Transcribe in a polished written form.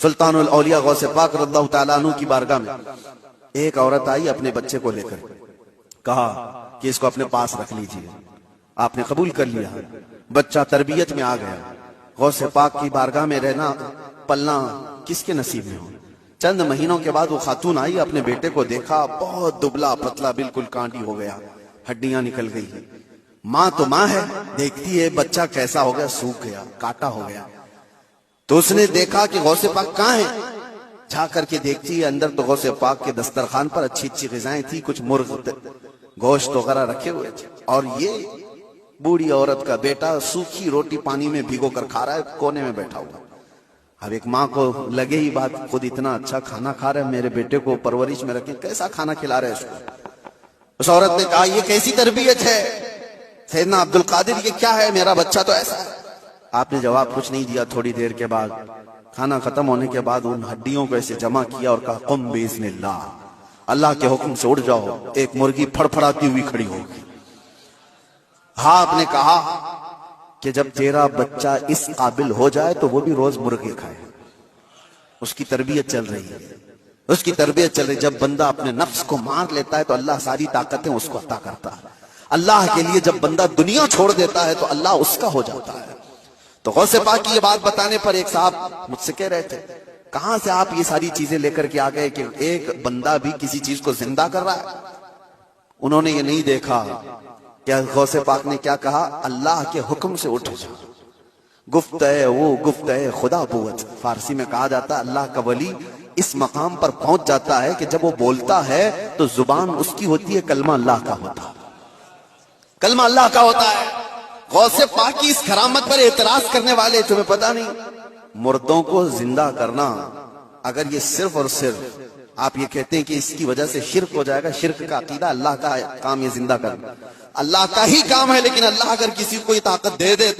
سلطان الاولیاء غوث پاک رضی اللہ تعالیٰ عنہ کی بارگاہ میں ایک عورت آئی اپنے بچے کو لے کر، کہا کہ اس کو اپنے پاس رکھ لیجیے۔ آپ نے قبول کر لیا، بچہ تربیت میں آ گیا۔ غوث پاک کی بارگاہ میں رہنا پلنا کس کے نصیب میں ہو؟ چند مہینوں کے بعد وہ خاتون آئی، اپنے بیٹے کو دیکھا، بہت دبلا پتلا، بالکل کانٹی ہو گیا، ہڈیاں نکل گئی۔ ماں تو ماں ہے، دیکھتی ہے بچہ کیسا ہو گیا، سوکھ گیا، کاٹا ہو گیا۔ تو اس نے دیکھا کہ غوث پاک کہاں ہے، جا کر کے دیکھتی ہے اندر تو غوث پاک کے دسترخوان پر اچھی اچھی غذائیں تھی، کچھ مرغ گوشت وغیرہ رکھے ہوئے تھے، اور یہ بوڑھی عورت کا بیٹا سوکھی روٹی پانی میں بھگو کر کھا رہا ہے، کونے میں بیٹھا ہوا۔ اب ایک ماں کو لگے ہی بات، خود اتنا اچھا کھانا کھا رہا ہے، میرے بیٹے کو پرورش میں رکھیں، کیسا کھانا کھلا رہے ہیں اس کو۔ اس عورت نے کہا یہ کیسی تربیت ہے سیدنا عبد القادر، یہ کیا ہے، میرا بچہ تو ایسا ہے۔ آپ نے جواب کچھ نہیں دیا۔ تھوڑی دیر کے بعد کھانا ختم ہونے کے بعد ان ہڈیوں کو ایسے جمع کیا اور کہا قم باذن اللہ، اللہ کے حکم سے اڑ جاؤ۔ ایک مرغی پھڑ پھڑاتی ہوئی کھڑی ہوگی۔ ہاں آپ نے کہا کہ جب تیرا بچہ اس قابل ہو جائے تو وہ بھی روز مرغے کھائے۔ اس کی تربیت چل رہی ہے، اس کی تربیت چل رہی ہے۔ جب بندہ اپنے نفس کو مار لیتا ہے تو اللہ ساری طاقتیں اس کو عطا کرتا ہے۔ اللہ کے لیے جب بندہ دنیا چھوڑ دیتا ہے تو اللہ اس کا ہو جاتا ہے۔ تو غوث پاک کی یہ بات بتانے پر ایک صاحب مجھ سے کہہ رہے تھے کہاں سے آپ یہ ساری چیزیں لے کر کے آ گئے کہ ایک بندہ بھی کسی چیز کو زندہ کر رہا ہے۔ انہوں نے یہ نہیں دیکھا کہ غوث پاک نے کیا کہا، اللہ کے حکم سے اٹھ جا۔ گفت ہے وہ گفت ہے خدا بوت، فارسی میں کہا جاتا ہے اللہ کا ولی اس مقام پر پہنچ جاتا ہے کہ جب وہ بولتا ہے تو زبان اس کی ہوتی ہے، کلمہ اللہ کا ہوتا ہے، کلمہ اللہ کا ہوتا ہے۔ غوث پاک کی اس کرامت پر اعتراض کرنے والے، تمہیں پتہ نہیں مردوں کو زندہ کرنا، اگر یہ صرف اور صرف آپ یہ کہتے ہیں کہ اس کی وجہ سے شرک ہو جائے گا، شرک کا عقیدہ، اللہ کا کام یہ زندہ کرنا اللہ کا ہی کام ہے، لیکن اللہ اگر کسی کو یہ طاقت دے دے تو